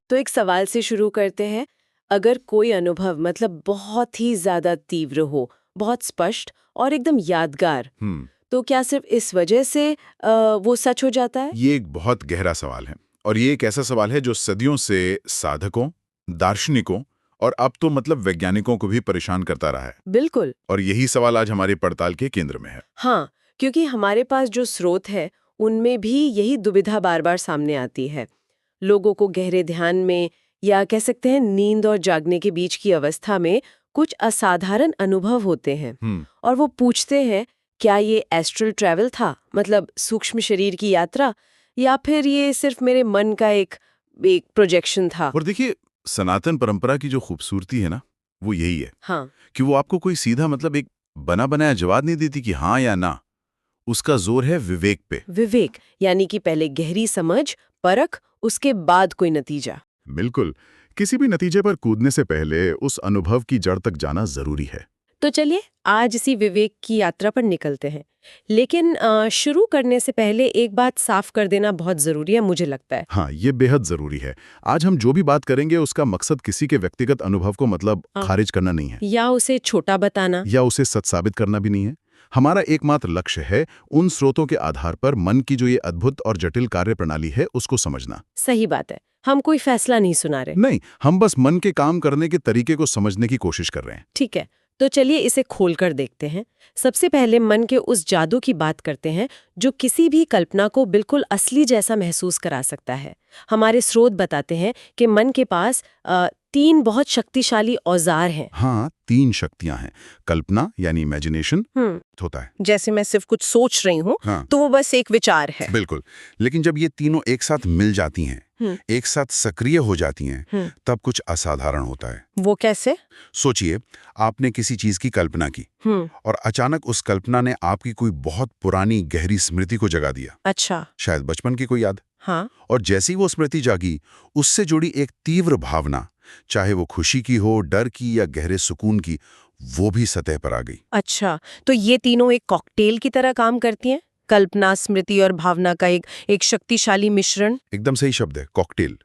तो एक सवाल से शुरू करते हैं। अगर कोई अनुभव मतलब बहुत ही ज्यादा तीव्र हो, बहुत स्पष्ट और एकदम यादगार, तो क्या सिर्फ इस वजह से वो सच हो जाता है? ये एक बहुत गहरा सवाल है और ये एक ऐसा सवाल है जो सदियों से साधकों, दार्शनिकों और अब तो मतलब वैज्ञानिकों को भी परेशान करता रहा है। बिल्कुल। और यही सवाल आज हमारी पड़ताल के केंद्र में है। हाँ, क्योंकि हमारे पास जो स्रोत है उनमें भी यही दुविधा बार बार सामने आती है। लोगों को गहरे ध्यान में या कह सकते हैं नींद और जागने के बीच की अवस्था में कुछ असाधारण अनुभव होते हैं और वो पूछते हैं, क्या ये एस्ट्रल ट्रैवल था, मतलब सूक्ष्म शरीर की यात्रा, या फिर ये सिर्फ मेरे मन का एक प्रोजेक्शन था। और देखिए, सनातन परंपरा की जो खूबसूरती है ना, वो यही है हाँ, कि वो आपको कोई सीधा मतलब एक बना बनाया जवाब नहीं देती कि हाँ या ना। उसका जोर है विवेक पे। विवेक यानी कि पहले गहरी समझ, परख, उसके बाद कोई नतीजा। बिल्कुल। किसी भी नतीजे पर कूदने से पहले उस अनुभव की जड़ तक जाना जरूरी है। तो चलिए आज इसी विवेक की यात्रा पर निकलते हैं। लेकिन शुरू करने से पहले एक बात साफ कर देना बहुत जरूरी है, मुझे लगता है। हाँ, ये बेहद जरूरी है। आज हम जो भी बात करेंगे उसका मकसद किसी के व्यक्तिगत अनुभव को मतलब खारिज करना नहीं है, या उसे छोटा बताना, या उसे सच साबित करना भी नहीं है। हमारा एकमात्र लक्ष्य है उन स्रोतों के आधार पर मन की जो ये अद्भुत और जटिल कार्य प्रणाली है उसको समझना। सही बात है। हम कोई फैसला नहीं सुना रहे। नहीं, हम बस मन के काम करने के तरीके को समझने की कोशिश कर रहे हैं। ठीक है, तो चलिए इसे खोलकर देखते हैं। सबसे पहले मन के उस जादू की बात करते हैं जो किसी भी कल्पना को बिल्कुल असली जैसा महसूस करा सकता है। हमारे स्रोत बताते हैं कि मन के पास 3 बहुत शक्तिशाली औजार हैं। हाँ, 3 शक्तियां हैं। कल्पना यानी इमेजिनेशन होता है। जैसे मैं सिर्फ कुछ सोच रही हूँ, हाँ, तो वो बस एक विचार है। बिल्कुल। लेकिन जब ये तीनों एक साथ मिल जाती हैं, एक साथ सक्रिय हो जाती हैं, तब कुछ असाधारण होता है। वो कैसे? सोचिए, आपने किसी चीज की कल्पना की और अचानक उस कल्पना ने आपकी कोई बहुत पुरानी गहरी स्मृति को जगा दिया। अच्छा। शायद बचपन की कोई याद। हाँ। और जैसी वो स्मृति जागी, उससे जुड़ी एक तीव्र भावना, चाहे वो खुशी की हो, डर की या गहरे सुकून की, वो भी सतह पर आ गई। अच्छा, तो ये तीनों एक कॉकटेल की तरह काम करती हैं? कल्पना, स्मृति और भावना का एक शक्तिशाली मिश्रण। एकदम सही शब्द है, कॉकटेल।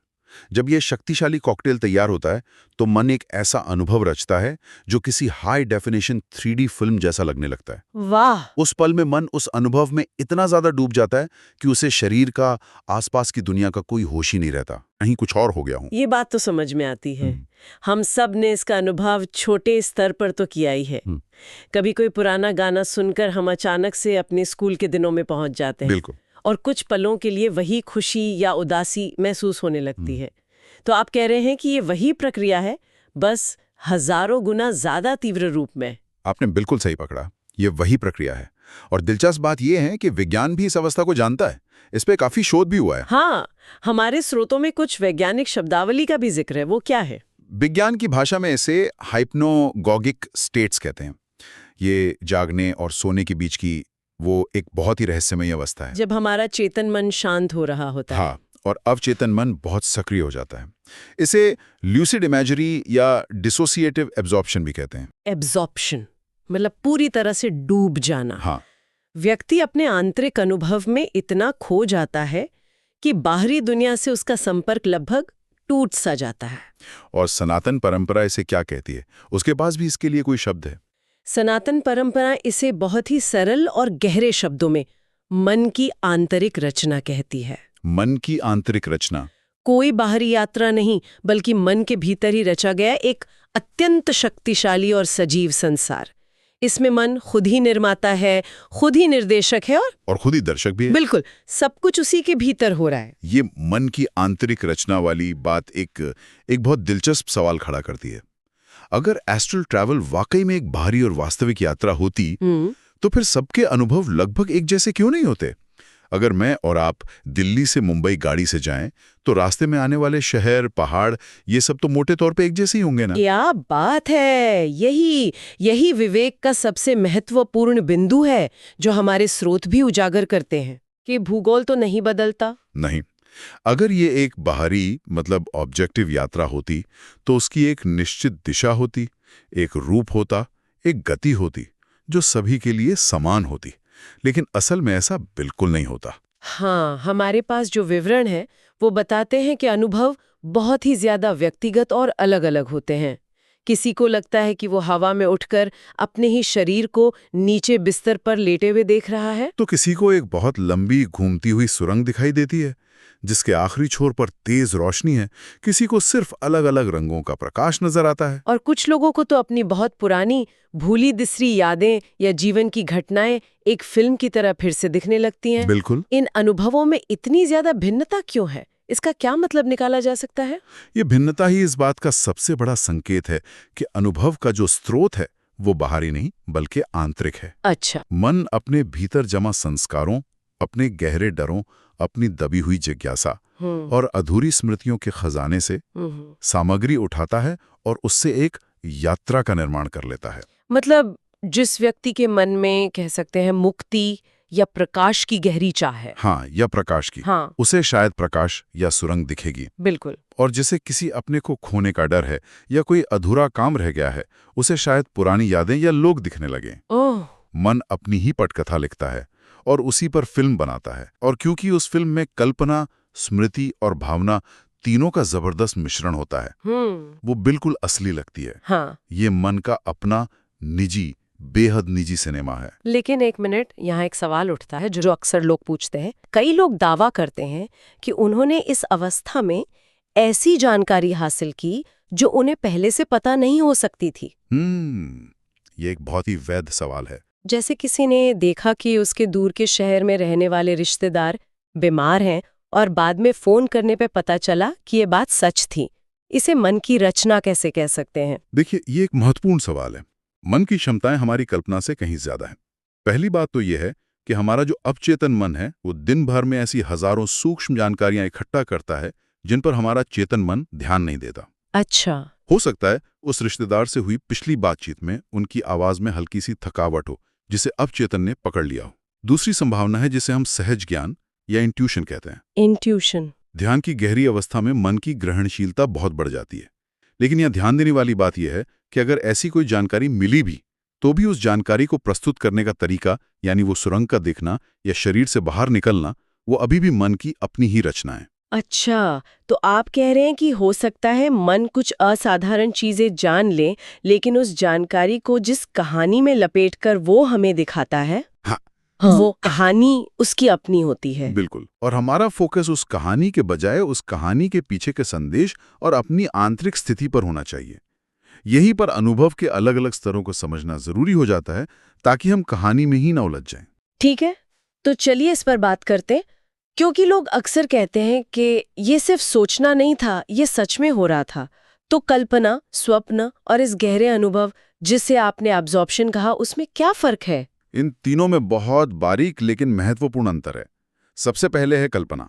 जब ये शक्तिशाली कॉकटेल तैयार होता है तो मन एक ऐसा अनुभव रचता है जो किसी हाई डेफिनेशन 3D फिल्म जैसा लगने लगता है। वाह! उस पल में मन उस अनुभव में इतना ज्यादा डूब जाता है कि उसे शरीर का, आसपास की दुनिया का कोई होश ही नहीं रहता, कहीं कुछ और हो गया हूं। ये बात तो समझ में आती है। हम सब ने इसका अनुभव छोटे स्तर पर तो किया ही है। कभी कोई पुराना गाना सुनकर हम अचानक से अपने स्कूल के दिनों में पहुंच जाते हैं। बिल्कुल। और कुछ पलों के लिए वही खुशी या उदासी महसूस होने लगती है। तो आप कह रहे हैं कि ये वही प्रक्रिया है, बस हजारों गुना ज्यादा तीव्र रूप में। आपने बिल्कुल सही पकड़ा, ये वही प्रक्रिया है। और दिलचस्प बात यह है कि विज्ञान भी इस अवस्था को जानता है। इस पे काफी शोध भी हुआ है। हाँ, हमारे स्रोतों में कुछ वैज्ञानिक शब्दावली का भी जिक्र है। वो क्या है? विज्ञान की भाषा में इसे हाइप्नोगॉगिक स्टेट्स कहते हैं। ये जागने और सोने के बीच की वो एक बहुत ही रहस्यमय अवस्था है, जब हमारा चेतन मन शांत हो रहा होता है। हाँ, और अवचेतन मन बहुत सक्रिय हो जाता है। इसे ल्यूसिड इमेजरी या डिसोसिएटिव एब्जॉर्प्शन भी कहते हैं। एब्जॉर्प्शन मतलब पूरी तरह से डूब जाना। हाँ, व्यक्ति अपने आंतरिक अनुभव में इतना खो जाता है कि बाहरी दुनिया से उसका संपर्क लगभग टूट सा जाता है। और सनातन परंपरा इसे क्या कहती है? उसके पास भी इसके लिए कोई शब्द है? सनातन परंपरा इसे बहुत ही सरल और गहरे शब्दों में मन की आंतरिक रचना कहती है। मन की आंतरिक रचना। कोई बाहरी यात्रा नहीं, बल्कि मन के भीतर ही रचा गया एक अत्यंत शक्तिशाली और सजीव संसार। इसमें मन खुद ही निर्माता है, खुद ही निर्देशक है और खुद ही दर्शक भी है। बिल्कुल, सब कुछ उसी के भीतर हो रहा है। ये मन की आंतरिक रचना वाली बात एक बहुत दिलचस्प सवाल खड़ा करती है। अगर एस्ट्रल ट्रैवल वाकई में एक बाहरी और वास्तविक यात्रा होती, तो फिर सबके अनुभव लगभग एक जैसे क्यों नहीं होते? अगर मैं और आप दिल्ली से मुंबई गाड़ी से जाएं, तो रास्ते में आने वाले शहर, पहाड़, ये सब तो मोटे तौर पे एक जैसे ही होंगे ना? क्या बात है! यही विवेक का सबसे महत्वपूर्ण बिंदु है, जो हमारे स्रोत भी उजागर करते हैं कि भूगोल तो नहीं बदलता। नहीं। अगर ये एक बाहरी मतलब ऑब्जेक्टिव यात्रा होती, तो उसकी एक निश्चित दिशा होती, एक रूप होता, एक गति होती, जो सभी के लिए समान होती। लेकिन असल में ऐसा बिल्कुल नहीं होता। हाँ, हमारे पास जो विवरण है वो बताते हैं कि अनुभव बहुत ही ज्यादा व्यक्तिगत और अलग-अलग होते हैं। किसी को लगता है कि वो हवा में उठकर अपने ही शरीर को नीचे बिस्तर पर लेटे हुए देख रहा है, तो किसी को एक बहुत लंबी घूमती हुई सुरंग दिखाई देती है जिसके आखिरी छोर पर तेज रोशनी है। किसी को सिर्फ अलग अलग रंगों का प्रकाश नजर आता है। और कुछ लोगों को तो अपनी बहुत पुरानी भूली बिसरी यादें या जीवन की घटनाएं एक फिल्म की तरह फिर से दिखने लगती हैं। बिल्कुल। इन अनुभवों में इतनी ज्यादा भिन्नता क्यों है? इसका क्या मतलब निकाला जा सकता है? ये भिन्नता ही इस बात का सबसे बड़ा संकेत है कि अनुभव का जो स्रोत है वो बाहरी नहीं बल्कि आंतरिक है। अच्छा। मन अपने भीतर जमा संस्कारों, अपने गहरे डरों, अपनी दबी हुई जिज्ञासा और अधूरी स्मृतियों के खजाने से सामग्री उठाता है और उससे एक यात्रा का निर्माण कर लेता है। मतलब जिस व्यक्ति के मन में कह सकते हैं मुक्ति या प्रकाश की गहरी चाह है। हाँ, या प्रकाश की। हाँ। उसे शायद प्रकाश या सुरंग दिखेगी। बिल्कुल। और जिसे किसी अपने को खोने का डर है या कोई अधूरा काम रह गया है, उसे शायद पुरानी यादें या लोग दिखने लगे। ओह। मन अपनी ही पटकथा लिखता है और उसी पर फिल्म बनाता है। और क्योंकि उस फिल्म में कल्पना, स्मृति और भावना तीनों का जबरदस्त मिश्रण होता है, वो बिल्कुल असली लगती है। हाँ। ये मन का अपना निजी, बेहद निजी सिनेमा है। लेकिन एक मिनट, यहाँ एक सवाल उठता है जो अक्सर लोग पूछते हैं। कई लोग दावा करते हैं कि उन्होंने इस अवस्था में ऐसी जानकारी हासिल की जो उन्हें पहले से पता नहीं हो सकती थी। ये एक बहुत ही वैध सवाल है। जैसे किसी ने देखा कि उसके दूर के शहर में रहने वाले रिश्तेदार बीमार हैं और बाद में फोन करने पे पता चला कि ये बात सच थी। इसे मन की रचना कैसे कह सकते हैं? देखिए, ये एक महत्वपूर्ण सवाल है। मन की क्षमताएं हमारी कल्पना से कहीं ज्यादा है। पहली बात तो यह है कि हमारा जो अवचेतन मन है वो दिन भर में ऐसी हजारों सूक्ष्म जानकारियां इकट्ठा करता है जिन पर हमारा चेतन मन ध्यान नहीं देता। अच्छा। हो सकता है उस रिश्तेदार से हुई पिछली बातचीत में उनकी आवाज में हल्की सी थकावट हो जिसे अवचेतन ने पकड़ लिया हो। दूसरी संभावना है जिसे हम सहज ज्ञान या इंट्यूशन कहते हैं। इंट्यूशन। ध्यान की गहरी अवस्था में मन की ग्रहणशीलता बहुत बढ़ जाती है। लेकिन यह ध्यान देने वाली बात यह है कि अगर ऐसी कोई जानकारी मिली भी तो भी उस जानकारी को प्रस्तुत करने का तरीका, यानी वो सुरंग का देखना या शरीर से बाहर निकलना, वो अभी भी मन की अपनी ही रचना है। अच्छा, तो आप कह रहे हैं कि हो सकता है मन कुछ असाधारण चीजें जान ले, लेकिन उस जानकारी को जिस कहानी में लपेटकर वो हमें दिखाता है, हाँ, वो कहानी उसकी अपनी होती है। बिल्कुल। और हमारा फोकस उस कहानी के बजाय उस कहानी के पीछे के संदेश और अपनी आंतरिक स्थिति पर होना चाहिए। यहीं पर अनुभव के अलग अलग स्तरों को समझना जरूरी हो जाता है ताकि हम कहानी में ही न उलझ जाएं। ठीक है, तो चलिए इस पर बात करते, क्योंकि लोग अक्सर कहते हैं कि ये सिर्फ सोचना नहीं था, ये सच में हो रहा था। तो कल्पना, स्वप्न और इस गहरे अनुभव जिसे आपने एब्जॉर्प्शन कहा, उसमें क्या फर्क है? इन तीनों में बहुत बारीक लेकिन महत्वपूर्ण अंतर है। सबसे पहले है कल्पना।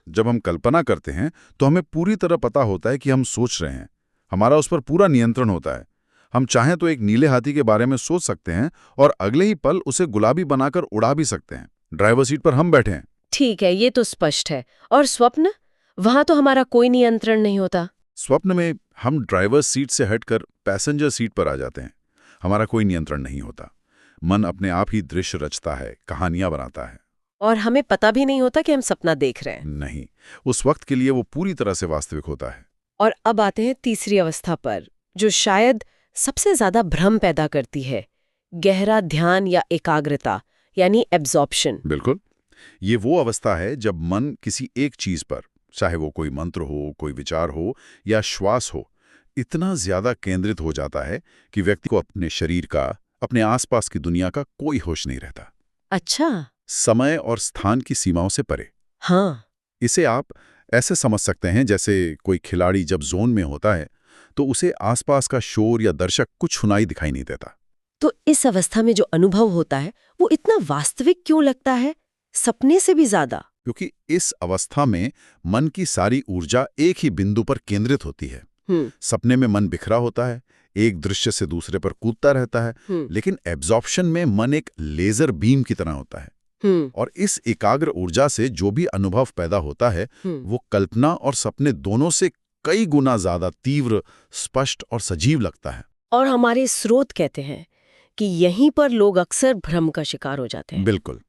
जब हम कल्पना करते हैं तो हमें पूरी तरह पता होता है कि हम सोच रहे हैं। हमारा उस पर पूरा नियंत्रण होता है। हम चाहें तो एक नीले हाथी के बारे में सोच सकते हैं और अगले ही पल उसे गुलाबी बनाकर उड़ा भी सकते हैं। ड्राइवर सीट पर हम बैठे हैं। ठीक है, ये तो स्पष्ट है। और स्वप्न? वहां तो हमारा कोई नियंत्रण नहीं होता। स्वप्न में हम ड्राइवर सीट से हटकर पैसेंजर सीट पर आ जाते हैं। हमारा कोई नियंत्रण नहीं होता। मन अपने आप ही दृश्य रचता है, कहानियां बनाता है। और हमें पता भी नहीं होता कि हम सपना देख रहे हैं। नहीं, उस वक्त के लिए वो पूरी तरह से वास्तविक होता है। और अब आते हैं तीसरी अवस्था पर, जो शायद सबसे ज्यादा भ्रम पैदा करती है, गहरा ध्यान या एकाग्रता, यानी एब्जॉर्प्शन। बिल्कुल। ये वो अवस्था है जब मन किसी एक चीज पर, चाहे वो कोई मंत्र हो, कोई विचार हो या श्वास हो, इतना ज्यादा केंद्रित हो जाता है कि व्यक्ति को अपने शरीर का, अपने आसपास की दुनिया का कोई होश नहीं रहता। अच्छा। समय और स्थान की सीमाओं से परे। हाँ। इसे आप ऐसे समझ सकते हैं जैसे कोई खिलाड़ी जब जोन में होता है तो उसे आसपास का शोर या दर्शक कुछ सुनाई दिखाई नहीं देता। तो इस अवस्था में जो अनुभव होता है वो इतना वास्तविक क्यों लगता है, सपने से भी ज्यादा? क्योंकि इस अवस्था में मन की सारी ऊर्जा एक ही बिंदु पर केंद्रित होती है। सपने में मन बिखरा होता है, एक दृश्य से दूसरे पर कूदता रहता है, लेकिन एब्जॉर्प्शन में मन एक लेजर बीम की तरह होता है। और इस एकाग्र ऊर्जा से जो भी अनुभव पैदा होता है वो कल्पना और सपने दोनों से कई गुना ज्यादा तीव्र, स्पष्ट और सजीव लगता है। और हमारे स्रोत कहते हैं कि यहीं पर लोग अक्सर भ्रम का शिकार हो जाते हैं। बिल्कुल।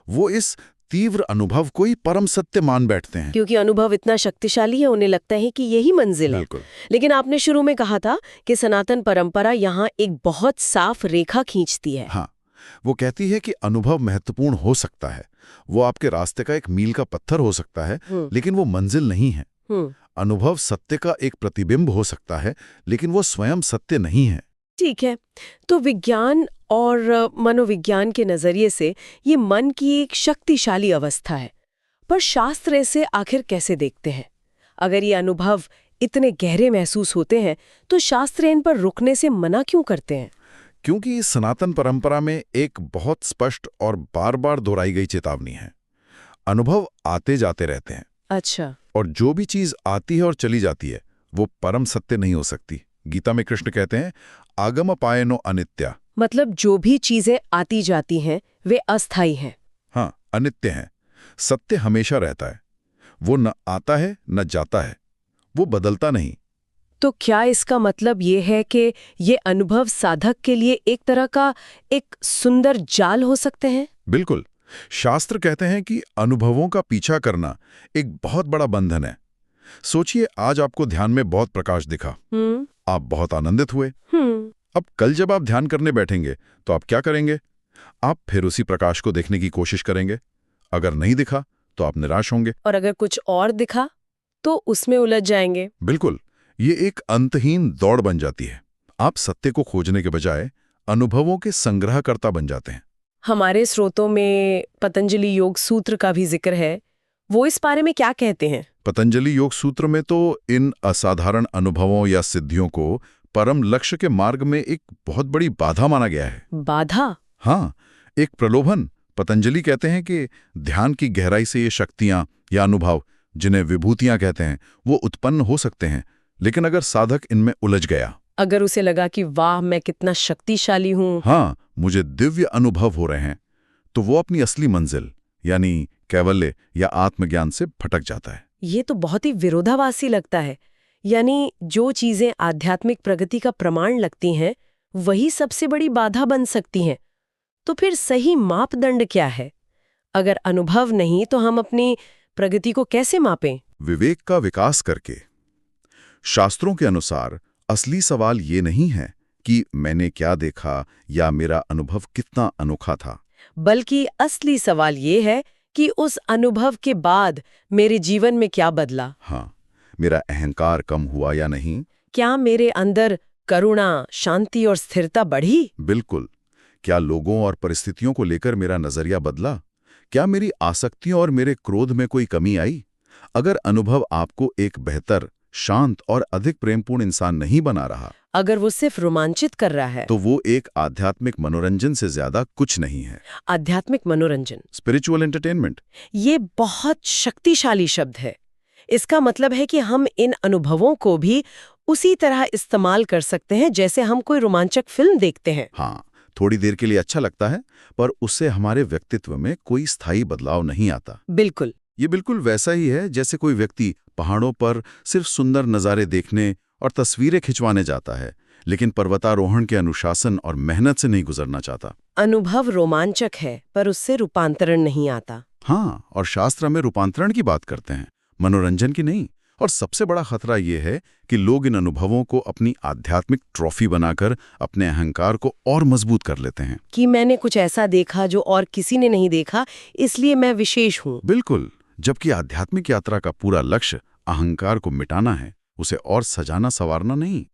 वो इस तीव्र अनुभव को ही परम सत्य मान बैठते हैं। क्योंकि अनुभव इतना शक्तिशाली है, उन्हें लगता है कि यही मंजिल है। बिल्कुल। लेकिन आपने शुरू में कहा था कि सनातन परंपरा यहाँ एक बहुत साफ रेखा खींचती है। हाँ, वो कहती है कि अनुभव महत्वपूर्ण हो सकता है, वो आपके रास्ते का एक मील का पत्थर हो सकता है, लेकिन वो मंजिल नहीं है। अनुभव सत्य का एक प्रतिबिंब हो सकता है, लेकिन वो स्वयं सत्य नहीं है। ठीक है, तो विज्ञान और मनोविज्ञान के नजरिए से ये मन की एक शक्तिशाली अवस्था है, पर शास्त्र इसे आखिर कैसे देखते हैं? अगर ये अनुभव इतने गहरे महसूस होते हैं, तो शास्त्र इन पर रुकने से मना क्यों करते हैं? क्योंकि इस सनातन परंपरा में एक बहुत स्पष्ट और बार बार दोहराई गई चेतावनी है। अनुभव आते जाते रहते हैं। अच्छा। और जो भी चीज आती है और चली जाती है, वो परम सत्य नहीं हो सकती। गीता में कृष्ण कहते हैं, आगम पायनो अनित्या। मतलब जो भी चीजें आती जाती हैं, वे अस्थायी हैं। हाँ, अनित्य हैं। सत्य हमेशा रहता है। वो न आता है न जाता है, वो बदलता नहीं। तो क्या इसका मतलब ये है कि ये अनुभव साधक के लिए एक तरह का एक सुंदर जाल हो सकते हैं? बिल्कुल। शास्त्र कहते हैं कि अनुभवों का पीछा करना एक बहुत बड़ा बंधन है। सोचिए, आज आपको ध्यान में बहुत प्रकाश दिखा, आप बहुत आनंदित हुए। अब कल जब आप ध्यान करने बैठेंगे तो आप क्या करेंगे? आप फिर उसी प्रकाश को देखने की कोशिश करेंगे। अगर नहीं दिखा तो आप निराश होंगे। और अगर कुछ और दिखा तो उसमें उलझ जाएंगे। बिल्कुल, ये एक अंतहीन दौड़ बन जाती है। आप सत्य को खोजने के बजाय अनुभवों के संग्रहकर्ता बन जाते हैं। हमारे स्रोतों में पतंजलि योग सूत्र का भी जिक्र है, वो इस बारे में क्या कहते हैं? पतंजलि योग सूत्र में तो इन असाधारण अनुभवों या सिद्धियों को परम लक्ष्य के मार्ग में एक बहुत बड़ी बाधा माना गया है। बाधा? हाँ, एक प्रलोभन। पतंजलि कहते हैं कि ध्यान की गहराई से ये शक्तियां या अनुभव, जिन्हें विभूतियां कहते हैं, वो उत्पन्न हो सकते हैं, लेकिन अगर साधक इनमें उलझ गया, अगर उसे लगा कि वाह, मैं कितना शक्तिशाली हूँ, हाँ, मुझे दिव्य अनुभव हो रहे हैं, तो वो अपनी असली मंजिल यानी कैवल्य या आत्मज्ञान से भटक जाता है। ये तो बहुत ही विरोधाभासी लगता है। यानी जो चीजें आध्यात्मिक प्रगति का प्रमाण लगती हैं, वही सबसे बड़ी बाधा बन सकती हैं। तो फिर सही मापदंड क्या है? अगर अनुभव नहीं, तो हम अपनी प्रगति को कैसे मापें? विवेक का विकास करके। शास्त्रों के अनुसार असली सवाल ये नहीं है कि मैंने क्या देखा या मेरा अनुभव कितना अनोखा था, बल्कि असली सवाल ये है कि उस अनुभव के बाद मेरे जीवन में क्या बदला। हाँ, मेरा अहंकार कम हुआ या नहीं? क्या मेरे अंदर करुणा, शांति और स्थिरता बढ़ी? बिल्कुल। क्या लोगों और परिस्थितियों को लेकर मेरा नजरिया बदला? क्या मेरी आसक्तियों और मेरे क्रोध में कोई कमी आई? अगर अनुभव आपको एक बेहतर, शांत और अधिक प्रेमपूर्ण इंसान नहीं बना रहा, अगर वो सिर्फ रोमांचित कर रहा है, तो वो एक आध्यात्मिक मनोरंजन से ज्यादा कुछ नहीं है। आध्यात्मिक मनोरंजन, स्पिरिचुअल एंटरटेनमेंट। ये बहुत शक्तिशाली शब्द है। इसका मतलब है कि हम इन अनुभवों को भी उसी तरह इस्तेमाल कर सकते हैं जैसे हम कोई रोमांचक फिल्म देखते हैं। हाँ, थोड़ी देर के लिए अच्छा लगता है, पर उससे हमारे व्यक्तित्व में कोई स्थायी बदलाव नहीं आता। बिल्कुल। ये बिल्कुल वैसा ही है जैसे कोई व्यक्ति पहाड़ों पर सिर्फ सुंदर नज़ारे देखने और तस्वीरें खिंचवाने जाता है, लेकिन पर्वतारोहण के अनुशासन और मेहनत से नहीं गुजरना चाहता। अनुभव रोमांचक है, पर उससे रूपांतरण नहीं आता। हाँ, और शास्त्र में रूपांतरण की बात करते हैं, मनोरंजन की नहीं। और सबसे बड़ा खतरा यह है कि लोग इन अनुभवों को अपनी आध्यात्मिक ट्रॉफी बनाकर अपने अहंकार को और मजबूत कर लेते हैं कि मैंने कुछ ऐसा देखा जो और किसी ने नहीं देखा, इसलिए मैं विशेष हूँ। बिल्कुल, जबकि आध्यात्मिक यात्रा का पूरा लक्ष्य अहंकार को मिटाना है, उसे और सजाना संवारना नहीं।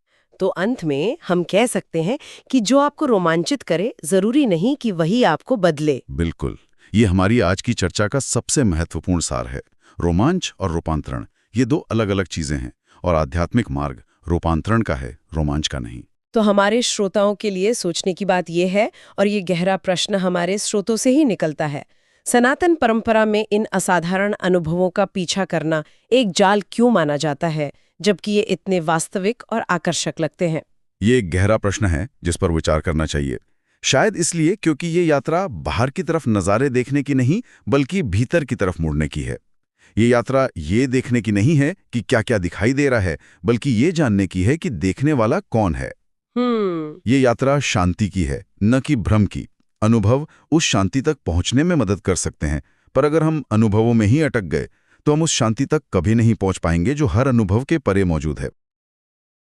तो अंत में हम कह सकते हैं कि जो आपको रोमांचित करे, जरूरी नहीं कि वही आपको बदले। बिल्कुल, ये हमारी आज की चर्चा का सबसे महत्वपूर्ण सार है। रोमांच और रूपांतरण, ये दो अलग अलग चीजें हैं, और आध्यात्मिक मार्ग रूपांतरण का है, रोमांच का नहीं। तो हमारे श्रोताओं के लिए सोचने की बात यह है, और ये गहरा प्रश्न हमारे स्रोतों से ही निकलता है, सनातन परंपरा में इन असाधारण अनुभवों का पीछा करना एक जाल क्यों माना जाता है, जबकि ये इतने वास्तविक और आकर्षक लगते हैं? ये एक गहरा प्रश्न है जिस पर विचार करना चाहिए। शायद इसलिए क्योंकि ये यात्रा बाहर की तरफ नज़ारे देखने की नहीं, बल्कि भीतर की तरफ मुड़ने की है। ये यात्रा ये देखने की नहीं है कि क्या क्या दिखाई दे रहा है, बल्कि ये जानने की है कि देखने वाला कौन है। ये यात्रा शांति की है, न कि भ्रम की। अनुभव उस शांति तक पहुंचने में मदद कर सकते हैं, पर अगर हम अनुभवों में ही अटक गए तो हम उस शांति तक कभी नहीं पहुंच पाएंगे जो हर अनुभव के परे मौजूद है।